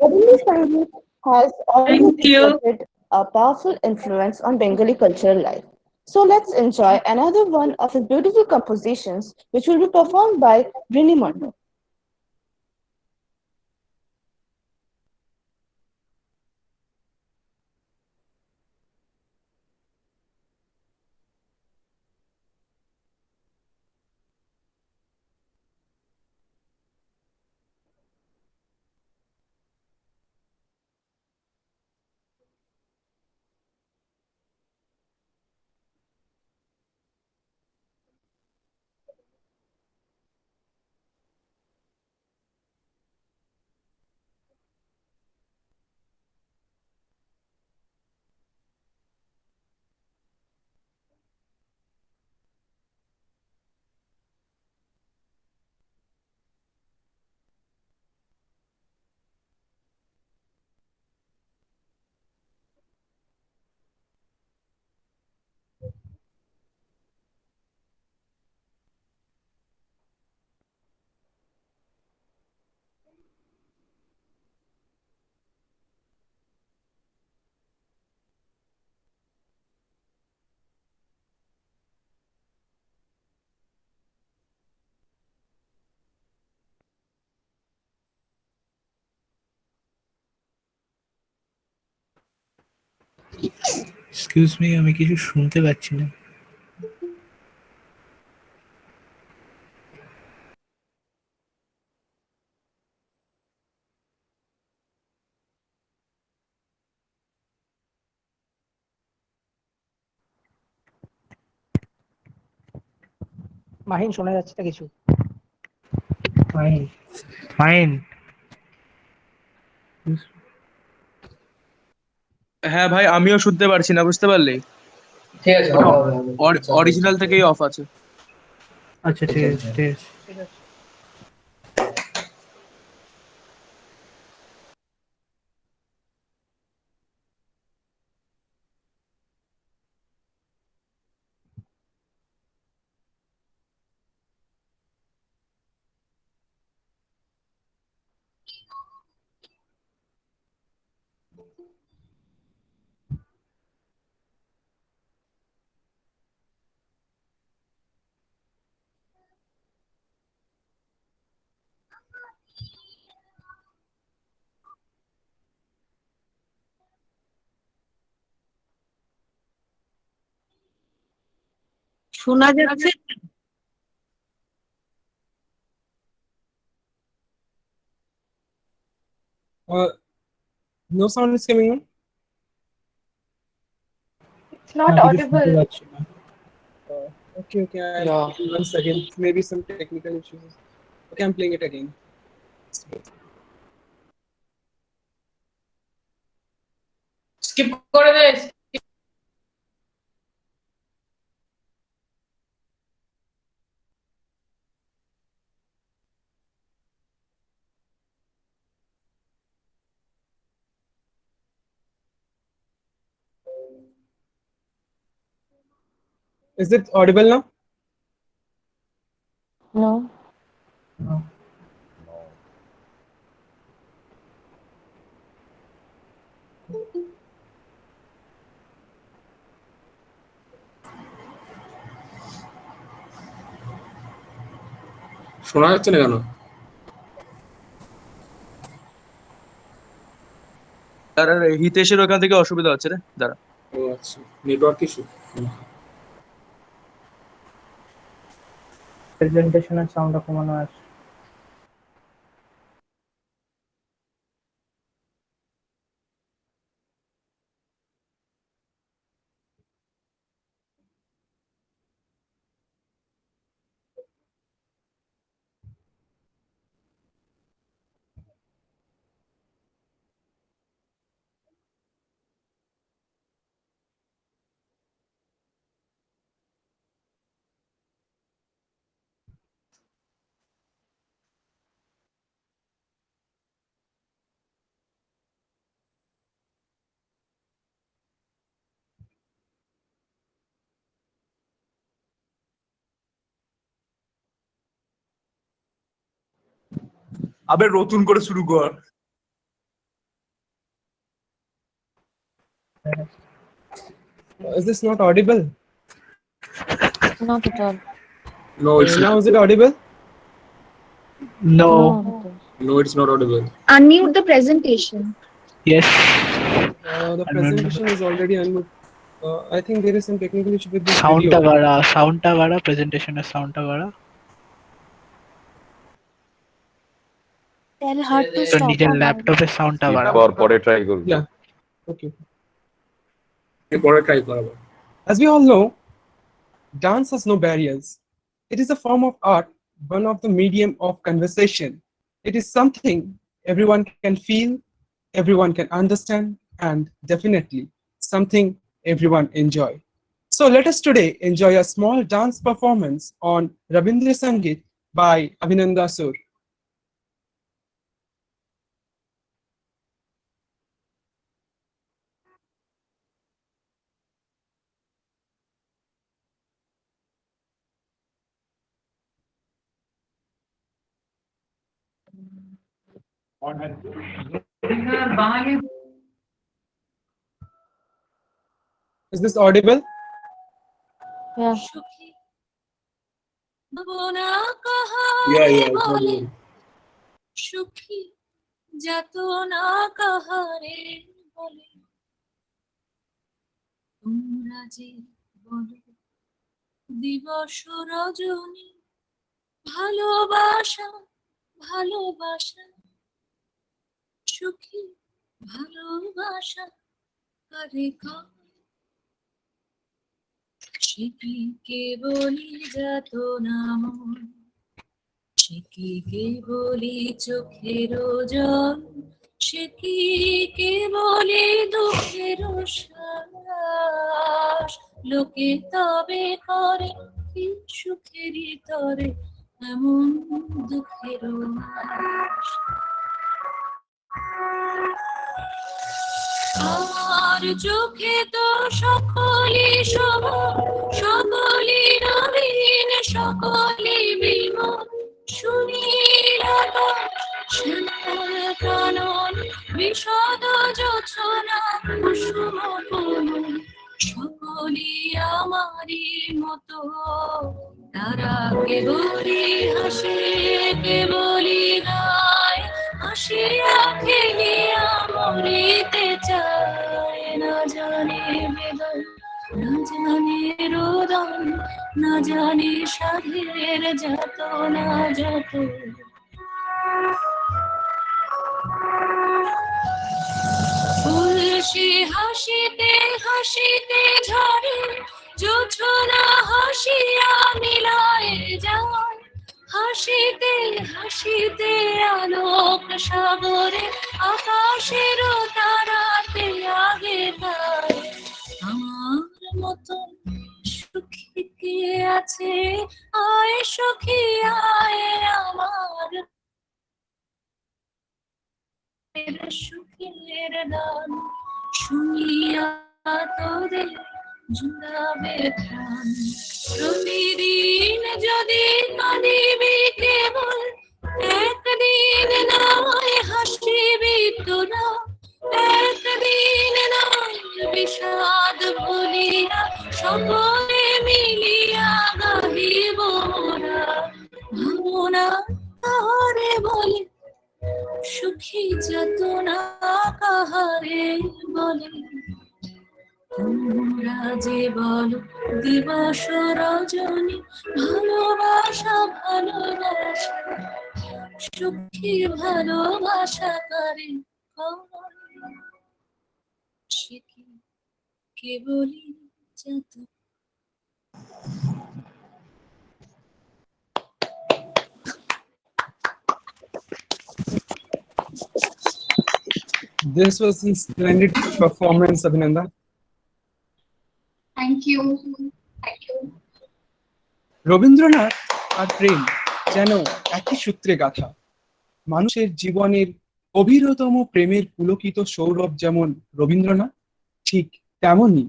B: Rabindra Sangeet has always
N: Thank you.
B: exerted a powerful influence on Bengali cultural life. So let's enjoy another one of his beautiful compositions, which will be performed by Brini Mondo.
D: Excuse me, আমি কিছু শুনতে পাচ্ছি না।
O: মাহিন, শোনা যাচ্ছে না কিছু।
D: Fine fine.
A: হ্যাঁ ভাই, আমিও শুনতে পারছি না, বুঝতে পারলি?
G: ঠিক আছে,
A: ওটা
G: হবে, হবে, হবে।
A: অরিজিনাল থেকেই অফ আছে।
D: আচ্ছা ঠিক আছে, ঠিক আছে।
O: ঠিক আছে।
F: শোনা যাচ্ছে?
E: No sound is coming on.
H: It's not
D: কিছু শুনতে
H: audible.
D: পাচ্ছি না।
E: Okay, I'll play it once again. Maybe some technical issues. Okay, I'm playing it again.
G: Skip করে দে।
E: Is it audible now?
B: No.
C: শোনা যাচ্ছে না কেন?
A: দাঁড়া রে, হিতেশের ওখান থেকে অসুবিধা হচ্ছে রে, দাঁড়া।
C: ও আচ্ছা, নেটওয়ার্ক ইস্যু।
O: প্রেজেন্টেশনের সাউন্ডটা কমানো আছে।
A: আবে নতুন করে শুরু কর।
E: Is this not audible?
L: Not at all.
C: No, it's
E: Now
C: not.
E: is it audible?
O: No.
C: No, it's not audible.
I: Unmute the presentation.
O: Yes.
E: The presentation is already unmuted. I think there is some technical issue with this
O: Sound
E: video.
O: টা বাড়া প্রেজেন্টেশনের সাউন্ডটা বাড়া।
L: Tell her to
O: তো
L: stop.
O: নিজের ল্যাপটপের সাউন্ডটা বাড়া।
A: পরে ট্রাই করব।
E: Yeah. Okay.
C: পরে ট্রাই করব।
E: As we all know, dance has no barriers. It is a form of art, one of the medium of conversation. It is something everyone can feel, everyone can understand, and definitely something everyone enjoy. So let us today enjoy a small dance performance on Rabindra Sangeet by Abhinanda Sur. Is this audible?
L: Yeah.
C: Yeah, it's audible.
K: সুখী যাতনা কাহারে বলে তোমরা যে বলো দিবস রজনী ভালোবাসা ভালোবাসা সুখী ভালোবাসা কারে কয় সে কি কেবলই যাতনা ময় সে কি কেবলই চোখের জল সে কি কেবলই দুঃখের শ্বাস লোকে তবে করে কি সুখেরই তরে এমন দুঃখের আশ। আমার চোখে তো সকলই সমান সকলই নবীন সকলই বিমল সুনীল আকাশ শ্যামল কানন বিশদ জোছনা কুসুম কোমল সকলই আমারই মতো তারা কেবলই হাসে কেবলই গায় হাসিয়া খেলিয়া মরিতে চায় না জানে বেদন না জানে রোদন না জানে সাধের যত না যত ফুলসি হাসিতে হাসিতে ঝরে জোছনা হাসিয়া মিলায় যায় হাসিতে হাসিতে আলোক সাগরে আকাশের তারাতে আগে যায় আমার মতো সুখী কে আছে আয় সখী আয় আমার সুখের গান শুনিয়া তোদের জুড়াবে প্রাণ প্রতিদিন যদি কাঁদিবি কেবল একদিন নয় হাসিবি তোরা একদিন নয় বিষাদ ভুলিয়া সকলে মিলিয়া গাহিব মোরা ভাবনা কাহারে বলে সুখী যাতনা কাহারে বলে তোমরা যে বলো দিবস রজনী ভালোবাসা ভালোবাসা সুখী ভালোবাসা কারে সে কি কেবলই যাতনা।
E: This was a splendid performance, Abhinanda.
I: Thank you. Thank you.
E: Rabindranath আর প্রেম যেন একই সূত্রে গাঁথা মানুষের জীবনের গভীরতম প্রেমের পুলকিত সৌরভ যেমন রবীন্দ্রনাথ ঠিক তেমনই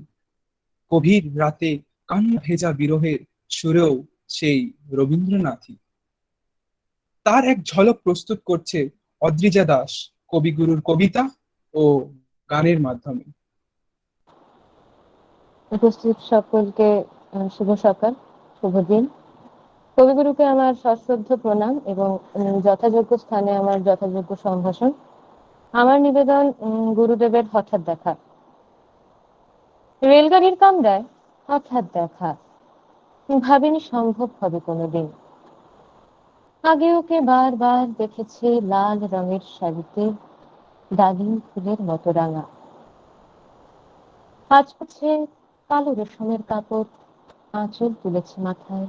E: গভীর রাতে কান্না ভেজা বিরহের সুরেও সেই রবীন্দ্রনাথই। তার এক ঝলক প্রস্তুত করছে অদ্রিজা দাস কবিগুরুর কবিতা ও গানের মাধ্যমে।
P: উপস্থিত সকলকে শুভ সকাল, শুভ দিন। কবিগুরুকে আমার সশ্রদ্ধ প্রণাম এবং যথাযোগ্য স্থানে আমার যথাযোগ্য সম্ভাষণ। আমার নিবেদন গুরুদেবের হঠাৎ দেখা, রেলগাড়ির কামরায় হঠাৎ দেখা, ভাবিনি সম্ভব হবে কোনোদিন। আগে ওকে বারবার দেখেছি লাল রঙের শাড়িতে, ডালিম ফুলের মতো রাঙা। আজ হচ্ছে কালো রেশমের কাপড়, আঁচল তুলেছে মাথায়,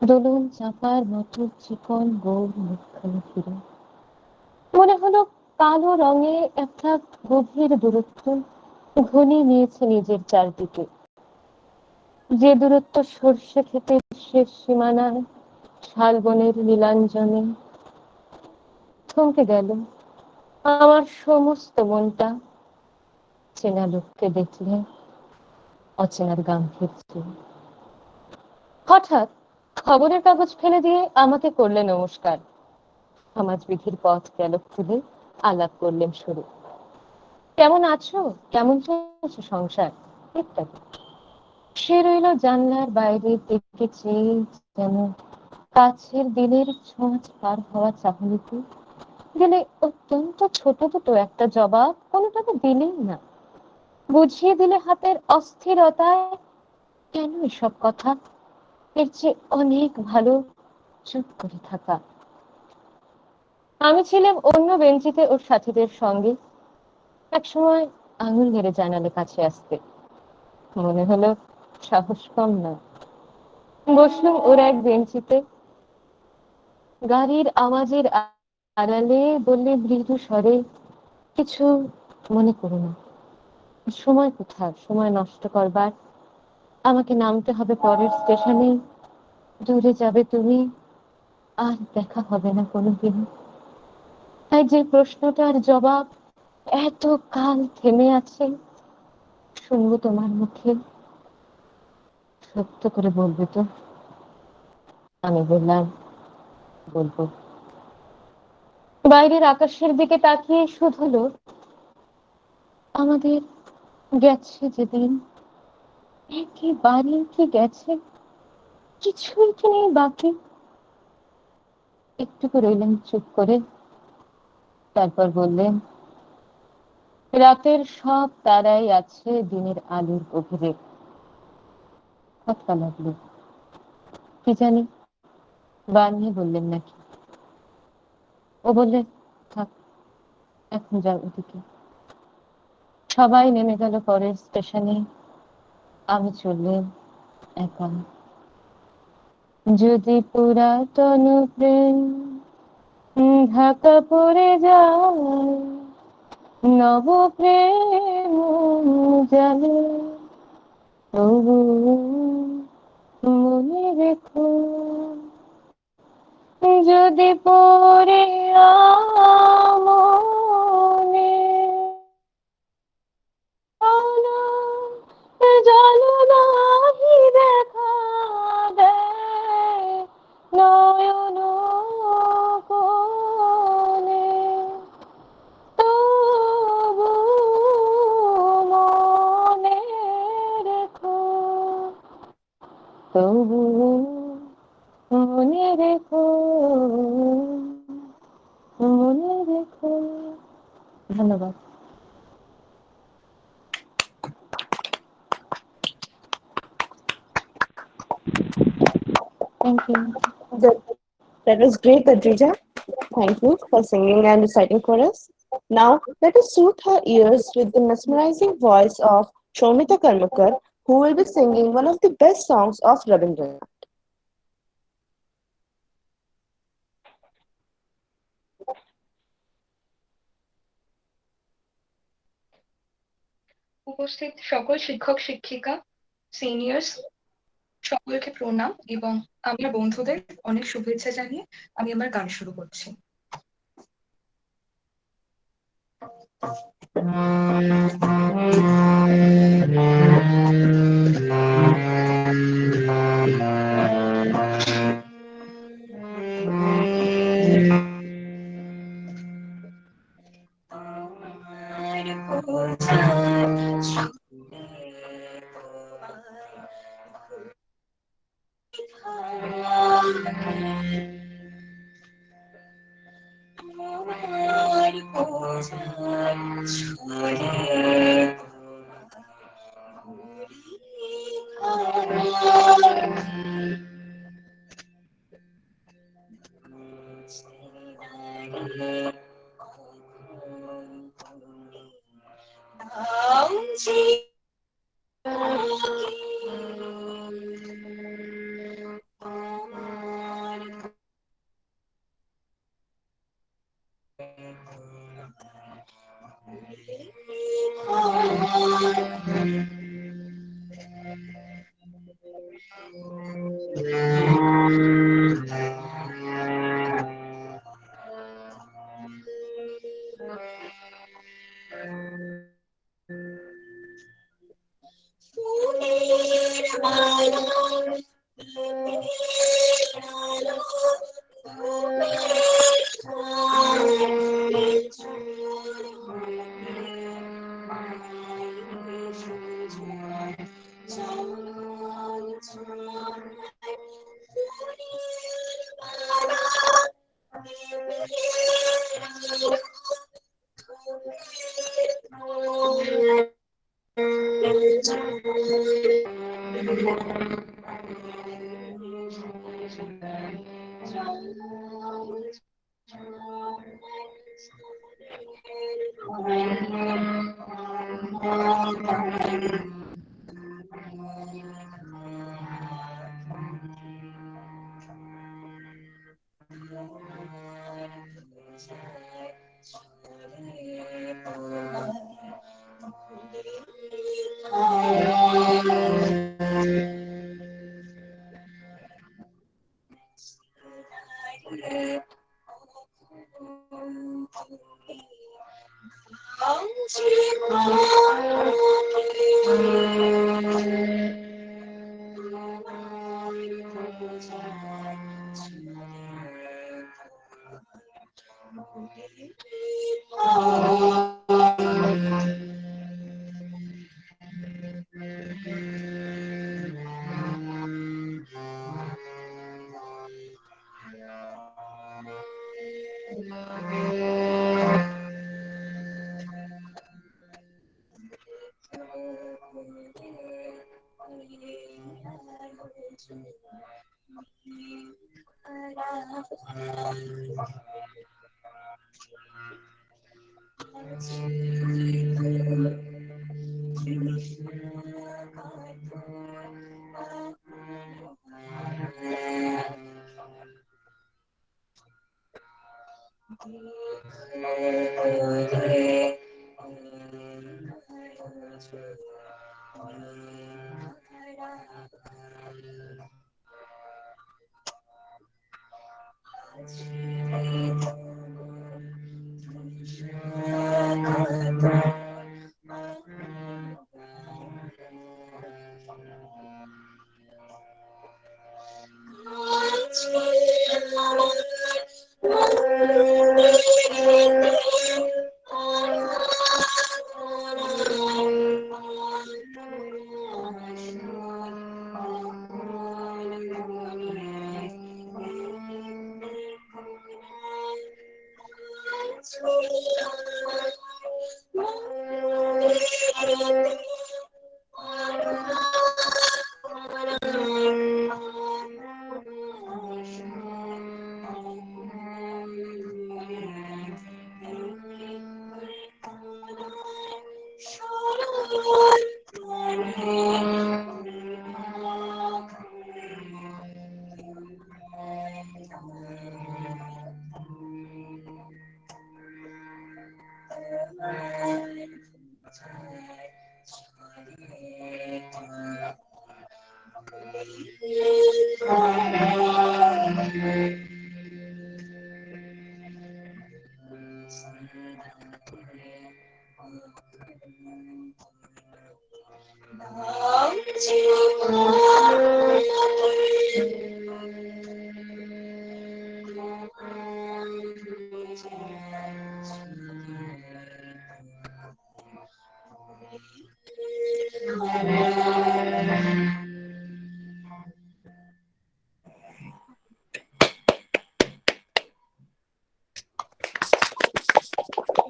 P: দোলন চাপার মতো চিকন গোল মুখখানি ফিরে। মনে হলো কালো রঙে একটা গভীর দূরত্ব ঘনিয়ে নিয়েছে নিজের চারদিকে, যে দূরত্ব সর্ষে খেতে শেষ সীমানায় শালবনের নীলাঞ্জনে। থমকে গেল আমার সমস্ত মনটা, চেনা লোককে দেখলে অচেনার গাম্ভীর্যে। হঠাৎ খবরের কাগজ ফেলে দিয়ে আমাকে করলেন নমস্কার। সমাজবিধির পথ গেল খুলে, আলাপ করলেন শুরু। কেমন আছো, কেমন চলছে সংসার ইত্যাদি। সে রইল জানলার বাইরে দিকে চেয়ে, যেন কাছের দিনের ছোঁয়াচ পার হওয়া চাহনিতে। দিলে অত্যন্ত ছোট দুটো একটা জবাব, কোনোটাকে দিলেই না। বুঝিয়ে দিলে হাতের অস্থিরতায় কেন এসব কথা, এর চেয়ে অনেক ভালো চুপ করে থাকা। আমি ছিলাম অন্য বেঞ্চিতে ওর সাথীদের সঙ্গে। একসময় আঙুল নেড়ে জানালে কাছে আসতে, মনে হলো সাহস কম না। বসলুম ওর এক বেঞ্চিতে। গাড়ির আওয়াজের আড়ালে বললে মৃদু স্বরে, কিছু মনে করো না। সময় কোথায় সময় নষ্ট করবার, আমাকে নামতে হবে পরের স্টেশনে, দূরে যাবে তুমি, আর দেখা হবে না কোনোদিন। তাই যে প্রশ্নটার জবাব এত কাল থেমে আছে, শুনবো তোমার মুখে, সত্য করে বলবে তো? আমি বললাম বলবো। বাইরের আকাশের দিকে তাকিয়ে শুধলো, আমাদের গেছে যেদিন, একেবারে কি গেছে, কিছুই কি নেই বাকি। একটু রইলেন চুপ করে, তারপর বললেন, রাতের সব তারাই আছে দিনের আলোর গভীরে। খটকা লাগলো, কি জানি বানিয়ে বললেন নাকি। ও বললেন, থাক এখন যাও ওদিকে। সবাই নেমে গেল পরের স্টেশনে, আমি চললেন একা। যদি পুরাতন প্রেম ঢাকা পড়ে যায়, নব প্রেম জানে, তবু মনে রেখো, যদি পড়ে আমনে জানো নাহি দেখা দেয় নয়ন কোণে, তবু মনে রেখো, তবু মনে রেখো, মনে রেখো। ধন্যবাদ। Thank you.
B: That was great, Adrija. Thank you for singing and reciting for us. Now, let us soothe her ears with the mesmerizing voice of Shomita Karmakar, who will be singing one of the best songs of Rabindranath.
Q: উপস্থিত সকল শিক্ষক শিক্ষিকা, seniors সকলকে প্রণাম এবং আমার বন্ধুদের অনেক শুভেচ্ছা জানিয়ে আমি আমার গান শুরু করছি।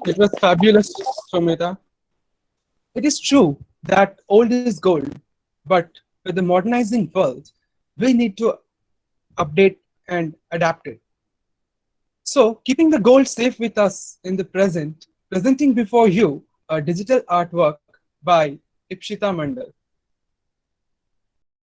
E: It was fabulous, Somita. It is true that old is gold, but with the modernizing world, we need to update and adapt it. So, keeping the gold safe with us in the present, presenting before you a digital artwork by Ipshita Mandal.